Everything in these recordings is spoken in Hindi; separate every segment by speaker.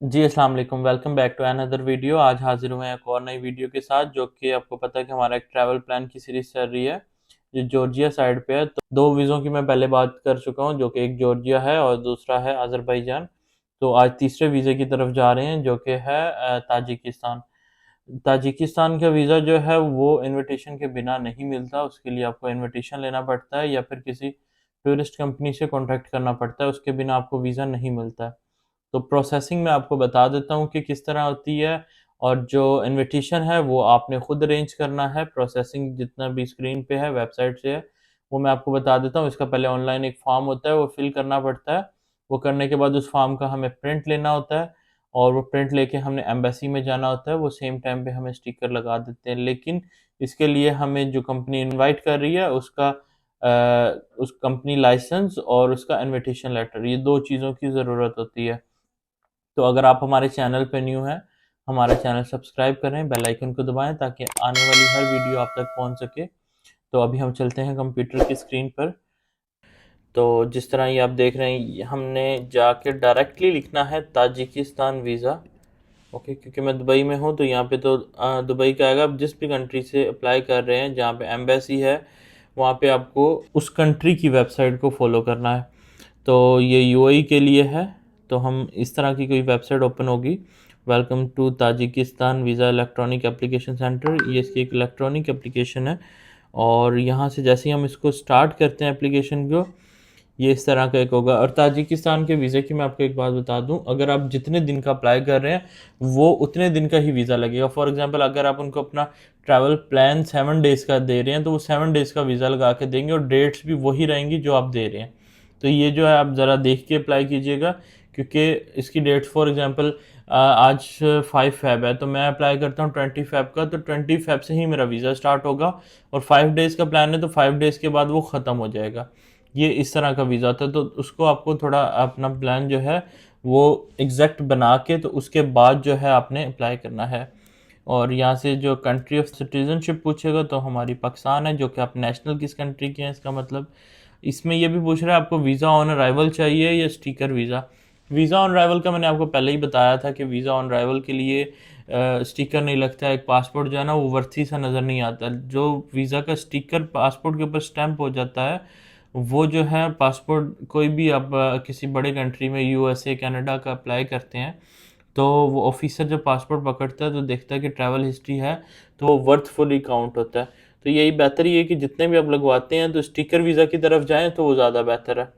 Speaker 1: जी अस्सलाम वालेकुम। Welcome back to another video. आज हाजिर हुए हैं एक और नई वीडियो के साथ, जो कि आपको पता है कि हमारा एक ट्रैवल प्लान की सीरीज चल रही है जो जॉर्जिया साइड पे है। तो दो वीज़ों की मैं पहले बात कर चुका हूँ, जो कि एक जॉर्जिया है और दूसरा है अज़रबैजान। तो आज तीसरे वीज़े की तरफ जा रहे हैं, जो कि है ताजिकिस्तान। ताजिकिस्तान का वीज़ा जो है वो इनविटेशन के बिना नहीं मिलता। उसके लिए आपको इनविटेशन लेना पड़ता है या फिर किसी टूरिस्ट कंपनी से कॉन्टैक्ट करना पड़ता है। उसके बिना आपको वीज़ा नहीं मिलता है। तो प्रोसेसिंग मैं आपको बता देता हूँ कि किस तरह होती है, और जो इनविटेशन है वो आपने खुद अरेंज करना है। प्रोसेसिंग जितना भी स्क्रीन पे है वेबसाइट से है, वो मैं आपको बता देता हूँ। इसका पहले ऑनलाइन एक फॉर्म होता है, वो फिल करना पड़ता है। वो करने के बाद उस फॉर्म का हमें प्रिंट लेना होता है, और वो प्रिंट लेके हमने एम्बेसी में जाना होता है। वो सेम टाइम पे हमें स्टिकर लगा देते हैं, लेकिन इसके लिए हमें जो कंपनी इनवाइट कर रही है उसका उस कंपनी लाइसेंस और उसका इनविटेशन लेटर, ये दो चीज़ों की ज़रूरत होती है। तो अगर आप हमारे चैनल पे न्यू हैं, हमारा चैनल सब्सक्राइब करें, बेल आइकन को दबाएं ताकि आने वाली हर वीडियो आप तक पहुंच सके। तो अभी हम चलते हैं कंप्यूटर की स्क्रीन पर। तो जिस तरह ये आप देख रहे हैं, हमने जाके डायरेक्टली लिखना है ताजिकिस्तान वीज़ा। ओके, क्योंकि मैं दुबई में हूँ तो यहाँ पे तो दुबई का आएगा। आप जिस भी कंट्री से अप्लाई कर रहे हैं, जहाँ पे एम्बेसी है, वहाँ पे आपको उस कंट्री की वेबसाइट को फॉलो करना है। तो ये यूएई के लिए है। तो हम इस तरह की कोई वेबसाइट ओपन होगी, welcome to Tajikistan visa electronic application centre, ये इसकी एक इलेक्ट्रॉनिक एप्लीकेशन है। और यहाँ से जैसे ही हम इसको स्टार्ट करते हैं एप्लीकेशन को, ये इस तरह का एक होगा। और ताजिकिस्तान के वीज़े की मैं आपको एक बात बता दूं, अगर आप जितने दिन का अप्लाई कर रहे हैं वो उतने दिन का ही वीज़ा लगेगा। फॉर एग्जांपल, अगर आप उनको अपना ट्रैवल प्लान 7 डेज़ का दे रहे हैं तो वो 7 डेज़ का वीज़ा लगा के देंगे, और डेट्स भी वही रहेंगी जो आप दे रहे हैं। तो ये जो है आप ज़रा देख के अप्लाई कीजिएगा, क्योंकि इसकी डेट्स फॉर एग्जांपल आज 5 फ़ेब है, तो मैं अप्लाई करता हूँ 20 फ़ेब का, तो 20 फ़ेब से ही मेरा वीज़ा स्टार्ट होगा। और 5 डेज़ का प्लान है तो 5 डेज़ के बाद वो ख़त्म हो जाएगा। ये इस तरह का वीज़ा था। तो उसको आपको थोड़ा अपना प्लान जो है वो एग्जैक्ट बना के, तो उसके बाद जो है आपने अप्लाई करना है। और यहाँ से जो कंट्री ऑफ सिटीजनशिप पूछेगा तो हमारी पाकिस्तान है, जो कि आप नेशनल किस कंट्री के हैं इसका मतलब। इसमें ये भी पूछ रहा है आपको वीज़ा ऑन अराइवल चाहिए या sticker visa. Visa on arrival का मैंने आपको पहले ही बताया था कि वीज़ा ऑन अराइवल के लिए स्टिकर नहीं लगता है। एक पासपोर्ट जो है ना वो वर्थी सा नज़र नहीं आता। जो वीज़ा का स्टिकर पासपोर्ट के ऊपर स्टैंप हो जाता है, वो जो है पासपोर्ट कोई भी आप किसी बड़े कंट्री में यूएसए कनाडा का अप्लाई करते हैं, तो वो ऑफिसर जब पासपोर्ट पकड़ता है तो देखता है कि ट्रैवल हिस्ट्री है, तो वो वर्थफुली काउंट होता है। तो यही बेहतर ये है कि जितने भी आप लगवाते हैं तो स्टिकर वीज़ा की तरफ जाएं तो वो ज़्यादा बेहतर है।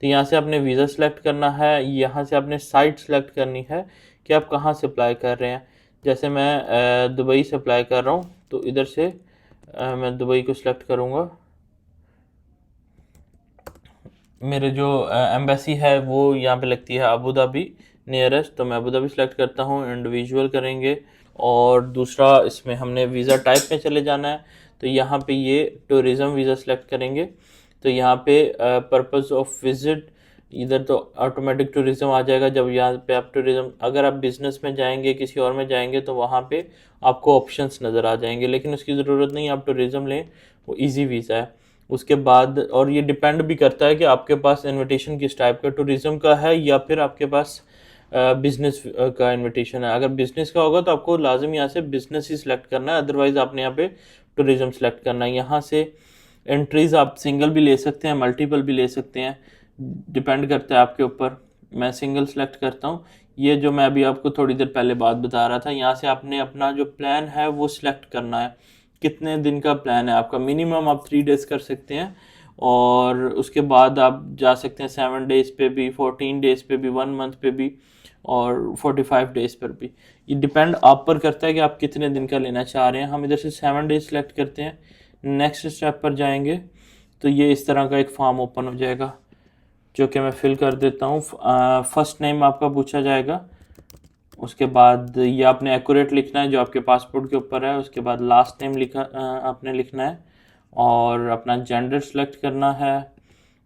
Speaker 1: तो यहाँ से आपने वीज़ा सेलेक्ट करना है, यहाँ से आपने साइट सेलेक्ट करनी है कि आप कहाँ से अप्लाई कर रहे हैं। जैसे मैं दुबई से अप्लाई कर रहा हूँ, तो इधर से मैं दुबई को सिलेक्ट करूँगा। मेरे जो एम्बेसी है वो यहाँ पे लगती है अबू धाबी नियरेस्ट, तो मैं अबू धाबी सेलेक्ट करता हूँ, इंडिविजुअल करेंगे। और दूसरा इसमें हमने वीज़ा टाइप में चले जाना है, तो यहाँ पे ये टूरिज़्म वीज़ा सेलेक्ट करेंगे। तो यहाँ पे पर्पस ऑफ विज़िट, इधर तो ऑटोमेटिक टूरिज़्म आ जाएगा। जब यहाँ पे आप टूरिज़्म, अगर आप बिज़नेस में जाएंगे किसी और में जाएंगे तो वहाँ पे आपको ऑप्शंस नज़र आ जाएंगे, लेकिन उसकी ज़रूरत नहीं, आप टूरिज़्म लें, वो ईजी वीज़ा है। उसके बाद, और ये डिपेंड भी करता है कि आपके पास इनविटेशन किस टाइप का, टूरिज़्म का है या फिर आपके पास बिजनेस का इनविटेशन है। अगर बिजनेस का होगा तो आपको लाजम यहाँ से बिजनेस ही सिलेक्ट करना है, अदरवाइज़ आपने यहाँ पे टूरिज़्म सेलेक्ट करना है। यहाँ से एंट्रीज आप सिंगल भी ले सकते हैं, मल्टीपल भी ले सकते हैं, डिपेंड करता है आपके ऊपर। मैं सिंगल सेलेक्ट करता हूँ। ये जो मैं अभी आपको थोड़ी देर पहले बात बता रहा था, यहाँ से आपने अपना जो प्लान है वो सिलेक्ट करना है। कितने दिन का प्लान है आपका, मिनिमम आप 3 डेज़ कर सकते हैं, और उसके बाद आप जा सकते हैं 7 डेज़ पे भी, 14 डेज़ पे भी, 1 मंथ पे भी, और 45 डेज़ पर भी। ये डिपेंड आप पर करता है कि आप कितने दिन का लेना चाह रहे हैं। हम इधर से 7 डेज़ सेलेक्ट करते हैं। नेक्स्ट स्टेप पर जाएंगे तो ये इस तरह का एक फॉर्म ओपन हो जाएगा, जो कि मैं फिल कर देता हूँ। फर्स्ट नेम आपका पूछा जाएगा, उसके बाद ये आपने एक्यूरेट लिखना है जो आपके पासपोर्ट के ऊपर है। उसके बाद लास्ट नेम आपने लिखना है, और अपना जेंडर सेलेक्ट करना है।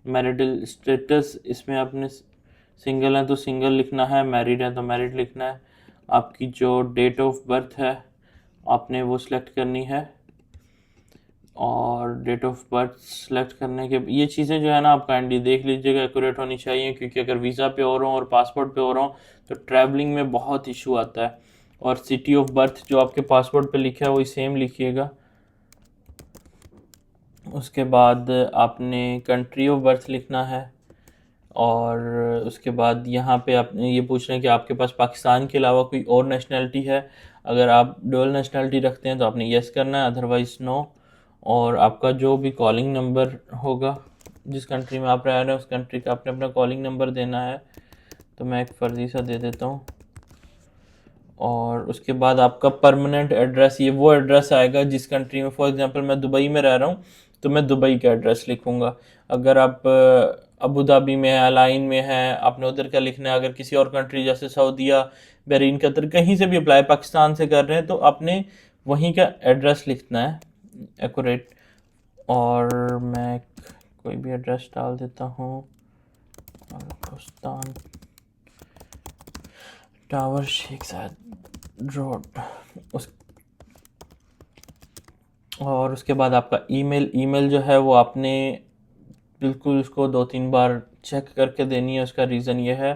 Speaker 1: मैरिटल स्टेटस, इसमें आपने सिंगल है तो सिंगल लिखना है, मैरिड है तो मैरिड लिखना है। आपकी जो डेट ऑफ बर्थ है आपने वो सिलेक्ट करनी है। और डेट ऑफ बर्थ सेलेक्ट करने के ये चीज़ें जो है ना आप काइंडली देख लीजिएगा, एक्यूरेट होनी चाहिए, क्योंकि अगर वीज़ा पे हो रहा हूँ और पासपोर्ट पे हो रहा हूँ तो ट्रैवलिंग में बहुत इशू आता है। और सिटी ऑफ बर्थ जो आपके पासपोर्ट पे लिखा है वही सेम लिखिएगा। उसके बाद आपने कंट्री ऑफ बर्थ लिखना है, और उसके बाद यहाँ पे आपने ये पूछना है कि आपके पास पाकिस्तान के अलावा कोई और नेशनैलिटी है। अगर आप डुअल नेशनैलिटी रखते हैं तो आपने येस करना है, अदरवाइज़ नो। और आपका जो भी कॉलिंग नंबर होगा, जिस कंट्री में आप रह रहे हैं उस कंट्री का आपने अपना कॉलिंग नंबर देना है। तो मैं एक फ़र्ज़ी सा दे देता हूँ। और उसके बाद आपका परमानेंट एड्रेस, ये वो एड्रेस आएगा जिस कंट्री में, फॉर एग्जांपल मैं दुबई में रह रहा हूँ तो मैं दुबई का एड्रेस लिखूँगा। अगर आप अबू धाबी में है, अलाइन में है, आपने उधर का लिखना है। अगर किसी और कंट्री जैसे सऊदीया, बहरीन, कतर, कहीं से भी अप्लाई पाकिस्तान से कर रहे हैं तो आपने वहीं का एड्रेस लिखना है एक्यूरेट। और मैं कोई भी एड्रेस डाल देता हूँ, पाकिस्तान टावर शेख जायद रोड। उस और उसके बाद आपका ईमेल जो है वो आपने बिल्कुल उसको 2-3 बार चेक करके देनी है। उसका रीज़न ये है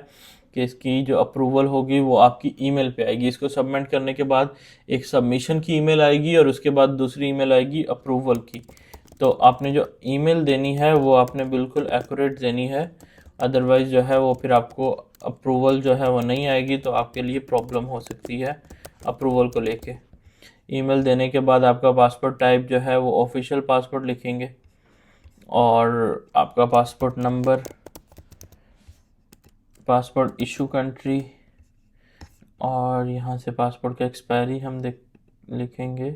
Speaker 1: कि इसकी जो अप्रूवल होगी वो आपकी ईमेल पे आएगी। इसको सबमिट करने के बाद एक सबमिशन की ईमेल आएगी और उसके बाद दूसरी ईमेल आएगी अप्रूवल की। तो आपने जो ईमेल देनी है वो आपने बिल्कुल एक्यूरेट देनी है, अदरवाइज़ जो है वो फिर आपको अप्रूवल जो है वो नहीं आएगी, तो आपके लिए प्रॉब्लम हो सकती है अप्रूवल को लेके। ईमेल देने के बाद आपका पासपोर्ट टाइप जो है वो ऑफिशियल पासपोर्ट लिखेंगे, और आपका passport number, passport issue country, और यहाँ से पासपोर्ट का एक्सपायरी हम लिखेंगे।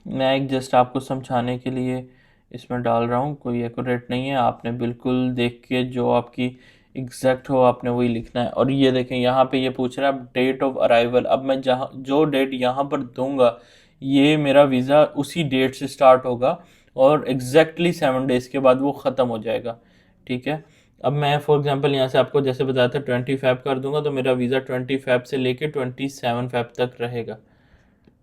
Speaker 1: मैं एक जस्ट आपको समझाने के लिए इसमें डाल रहा हूँ, कोई एक्यूरेट नहीं है। आपने बिल्कुल देख के जो आपकी एग्जैक्ट हो आपने वही लिखना है। और ये देखें यहाँ पे ये पूछ रहा है डेट ऑफ अराइवल। अब मैं जहाँ जो डेट यहाँ पर दूंगा ये मेरा वीज़ा उसी डेट से स्टार्ट होगा और एग्जैक्टली 7 डेज़ के बाद वो ख़त्म हो जाएगा। ठीक है। अब मैं फॉर एग्जांपल यहाँ से आपको जैसे बताया था 20 फ़ेब कर दूंगा तो मेरा वीज़ा 20 फ़ेब से लेके 27 फ़ेब तक रहेगा।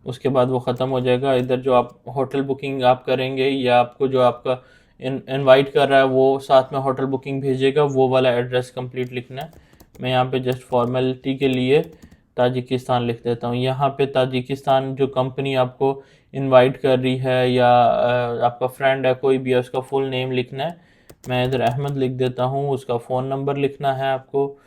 Speaker 1: उसके बाद वो ख़त्म हो जाएगा। इधर जो आप होटल बुकिंग आप करेंगे या आपको जो आपका इनवाइट कर रहा है वो साथ में होटल बुकिंग भेजेगा, वो वाला एड्रेस कंप्लीट लिखना है। मैं यहाँ पे जस्ट फॉर्मेलिटी के लिए ताजिकिस्तान लिख देता हूँ। यहाँ पे ताजिकिस्तान जो कंपनी आपको इनवाइट कर रही है या आपका फ्रेंड है कोई भी है उसका फुल नेम लिखना है। मैं इधर अहमद लिख देता हूँ। उसका फ़ोन नंबर लिखना है आपको,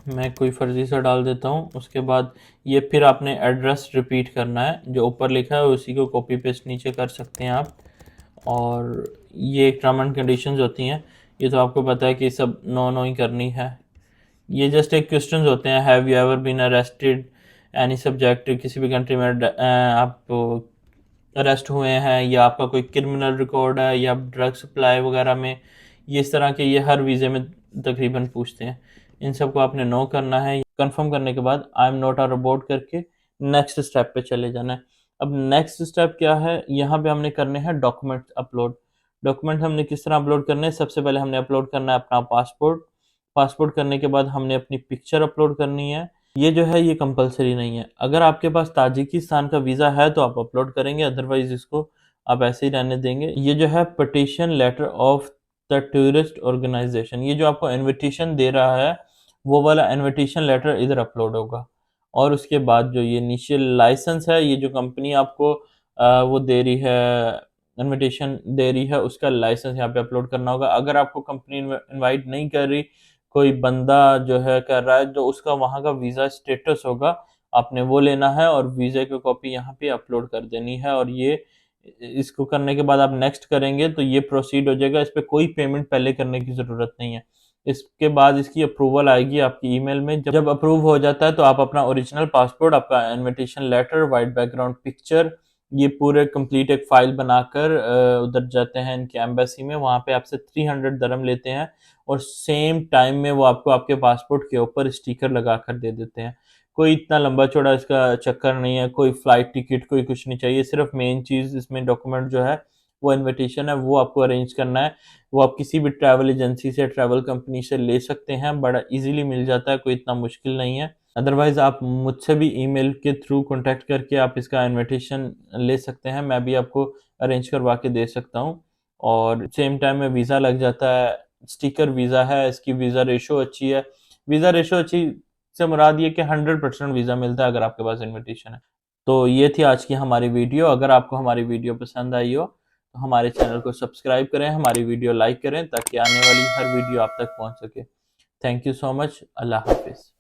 Speaker 1: मैं कोई फ़र्ज़ी सा डाल देता हूँ। उसके बाद ये फिर आपने एड्रेस रिपीट करना है, जो ऊपर लिखा है उसी को कॉपी पेस्ट नीचे कर सकते हैं आप। और ये टर्म एंड कंडीशंस होती हैं, ये तो आपको पता है कि सब नो नो ही करनी है। ये जस्ट एक क्वेश्चंस होते हैं, have you ever been arrested any subject, किसी भी कंट्री में आप अरेस्ट हुए हैं या आपका कोई क्रिमिनल रिकॉर्ड है या ड्रग सप्लाई वगैरह में, ये इस तरह के ये हर वीज़े में तकरीबन पूछते हैं। इन सब को आपने नो करना है। कंफर्म करने के बाद I am not a robot करके नेक्स्ट स्टेप पे चले जाना है। अब नेक्स्ट स्टेप क्या है, यहाँ पे हमने करने हैं डॉक्यूमेंट अपलोड। डॉक्यूमेंट हमने किस तरह अपलोड करने हैं, सबसे पहले हमने अपलोड करना है अपना पासपोर्ट। पासपोर्ट करने के बाद हमने अपनी पिक्चर अपलोड करनी है। ये जो है ये कंपलसरी नहीं है। अगर आपके पास ताजिकिस्तान का वीज़ा है तो आप अपलोड करेंगे, अदरवाइज इसको आप ऐसे ही रहने देंगे। ये जो है petition letter of the tourist organisation, ये जो आपको इनविटेशन दे रहा है वो वाला इनविटेशन लेटर इधर अपलोड होगा। और उसके बाद जो ये इनिशियल लाइसेंस है, ये जो कंपनी आपको वो दे रही है, इनविटेशन दे रही है, उसका लाइसेंस यहाँ पे अपलोड करना होगा। अगर आपको कंपनी इनवाइट नहीं कर रही, कोई बंदा जो है कर रहा है, जो उसका वहाँ का वीज़ा स्टेटस होगा आपने वो लेना है और वीज़ा की कॉपी यहाँ पे अपलोड कर देनी है। और ये इसको करने के बाद आप नेक्स्ट करेंगे तो ये प्रोसीड हो जाएगा। इस पर कोई पेमेंट पहले करने की ज़रूरत नहीं है। इसके बाद इसकी अप्रूवल आएगी आपकी ईमेल में। जब अप्रूव हो जाता है तो आप अपना ओरिजिनल पासपोर्ट, आपका invitation letter, white background picture, ये पूरे कंप्लीट एक फ़ाइल बनाकर उधर जाते हैं इनके एम्बेसी में। वहाँ पे आपसे 300 दरम लेते हैं और सेम टाइम में वो आपको आपके पासपोर्ट के ऊपर स्टिकर लगा कर दे देते हैं। कोई इतना लंबा चौड़ा इसका चक्कर नहीं है, कोई फ़्लाइट टिकट कोई कुछ नहीं चाहिए। सिर्फ मेन चीज़ इसमें डॉक्यूमेंट जो है वो इनविटेशन है, वो आपको अरेंज करना है। वो आप किसी भी ट्रैवल एजेंसी से, ट्रैवल कंपनी से ले सकते हैं, बड़ा ईज़िली मिल जाता है, कोई इतना मुश्किल नहीं है। अदरवाइज आप मुझसे भी ईमेल के थ्रू कांटेक्ट करके आप इसका इनविटेशन ले सकते हैं, मैं भी आपको अरेंज करवा के दे सकता हूँ। और सेम टाइम में वीज़ा लग जाता है, स्टिकर वीज़ा है, इसकी वीज़ा रेशो अच्छी है। वीज़ा रेशो अच्छी से मुराद ये कि 100% वीज़ा मिलता है अगर आपके पास इनविटेशन है। तो ये थी आज की हमारी वीडियो। अगर आपको हमारी वीडियो पसंद आई हो तो हमारे चैनल को सब्सक्राइब करें, हमारी वीडियो लाइक करें ताकि आने वाली हर वीडियो आप तक पहुंच सके। Thank you so much. अल्लाह हाफिज़।